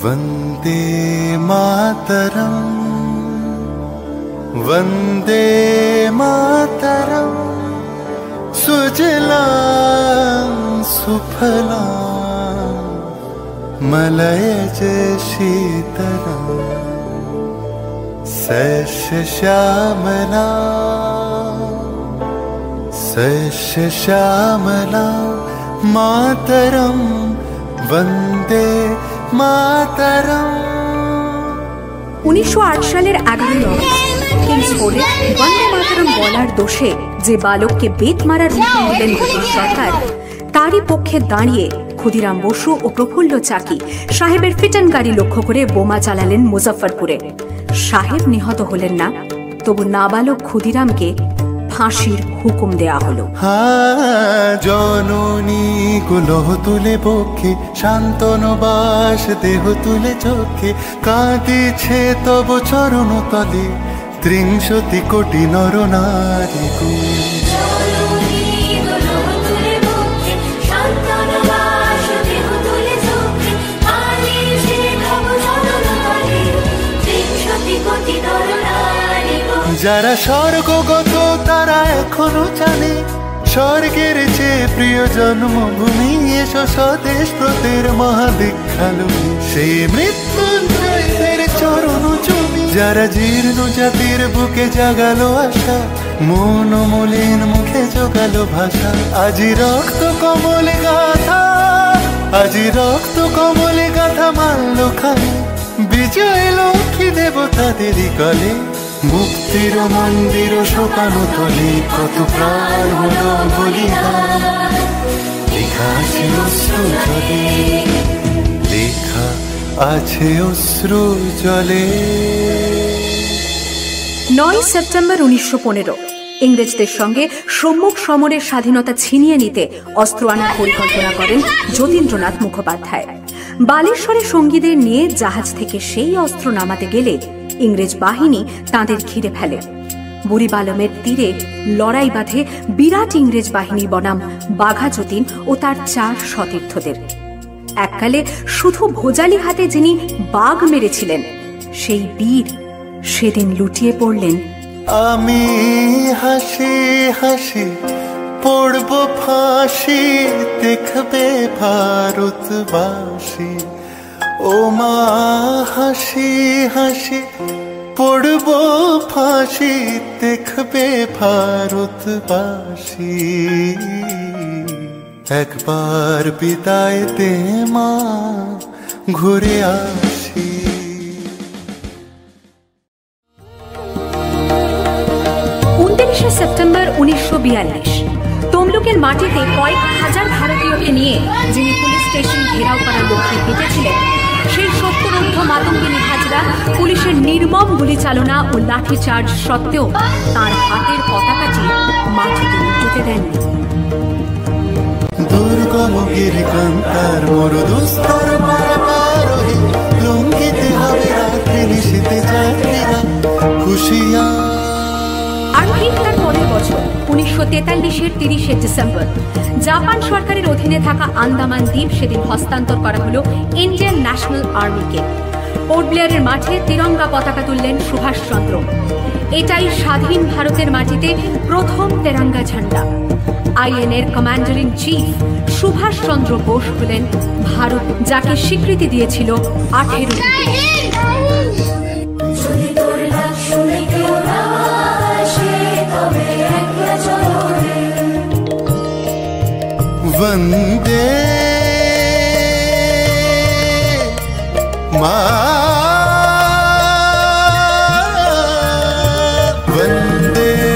वंदे मातरम वंदे मातरम सुजलां सुफलां मलयज शीतलां सस्य श्यामला मातरम वंदे मातरम। 1908 সালের 11 অগস্ট কিংসফোর্ডে বন্দে মাতরম বলার দোষে যে বালককে বেত মারার হুকুম দিলেন ব্রিটিশ সরকার, তারই পক্ষে দাঁড়িয়ে ক্ষুদিরাম বসু ও প্রফুল্ল চাকি সাহেবের ফিটন গাড়ি লক্ষ্য করে বোমা চালালেন মুজফ্ফরপুরে। সাহেব নিহত হলেন না, তবু নাবালক ক্ষুদিরামকে ফাঁসির হুকুম দেয়া হলো। জননী কুলহ তুলে বক্ষে শান্তন বাস দেহ তুলে চোখে কাঁদিছে তব চরণ তলে ৩০ কোটি নর নারী। যারা স্বর্গগত তারা এখনো জানে স্বর্গের চেয়ে প্রিয় জন্মভূমি, এসো স্বদেশ ব্রতের মহাদীক্ষালু সেই মৃত্যুঞ্জয়ের চরণ জমি। যারা জীর্ণ জাতির বুকে জাগালো আশা, মন মলিন মুখে জোগালো ভাষা, আজি রক্ত কমল গাথা, আজি রক্ত কমল গাথা মানল খানে বিজয় লক্ষ্মী দেবতাদেরই কলে। মুক্তির মন্দির শোকানো তলে কত প্রাণ হলো বলিদান, লেখা আছে অশ্রু জলে, লেখা আছে অশ্রু জলে। 9 সেপ্টেম্বর 1915 ইংরেজদের সঙ্গে সম্মুখ সমরের স্বাধীনতা ছিনিয়ে নিতে অস্ত্র আনার পরিকল্পনা করেন যতীন্দ্রনাথ মুখোপাধ্যায়। বালেশ্বরে সঙ্গীদের নিয়ে জাহাজ থেকে সেই অস্ত্র নামাতে গেলে ইংরেজ বাহিনী তাঁদের ঘিরে ফেলে। বুড়িবালমের তীরে লড়াই বাঁধে বিরাট ইংরেজ বাহিনী বনাম বাঘা যতীন ও তার 4 সতীর্থদের। এককালে শুধু ভোজালি হাতে যিনি বাঘ মেরেছিলেন, সেই বীর সেদিন লুটিয়ে পড়লেন। আমি হাসি হাসি পড়ব ফাঁসি, দেখবে ভারতবাসী। ও মা হাসি হাসি পড়ব ফাঁসি, দেখবে ভারতবাসী। একবার বিদায় দে মা, ঘুরে আসি। 29 সেপ্টেম্বর 1942 তমলুকের মাটিতে কয়েক হাজার ভারতীয়কে নিয়ে যিনি পুলিশ স্টেশন ঘেরাও করার লক্ষ্যে হেঁটেছিলেন, সেই 70 মাতঙ্গিনী হাজরা পুলিশের নির্মম গুলিচালনা ও লাঠিচার্জ সত্ত্বেও তাঁর হাতের পতাকাটি মাটিতে উল্টে দেননি। দুর্গম গিরিকান্তার মরুদুস্তর পারাপারোহে লঙ্ঘিতে হবে রাত্রি নিশীথে যাত্রীরা খুশিয়া। আর ঠিক তার পরের বছর 1943-এর 30 ডিসেম্বর জাপান সরকারের অধীনে থাকা আন্দামান দ্বীপ সেদিন হস্তান্তর করা হলো ইন্ডিয়ান ন্যাশনাল আর্মিকে। পোর্ট ব্লেয়ারের মাঠে তিরঙ্গা পতাকা তুললেন সুভাষচন্দ্র। এটাই স্বাধীন ভারতের মাটিতে প্রথম তেরঙ্গা ঝান্ডা। আইএনএর commander in chief Subhas Chandra Bose হলেন ভারত, যাকে স্বীকৃতি দিয়েছিল 18টি দেশ। वंदे वंदे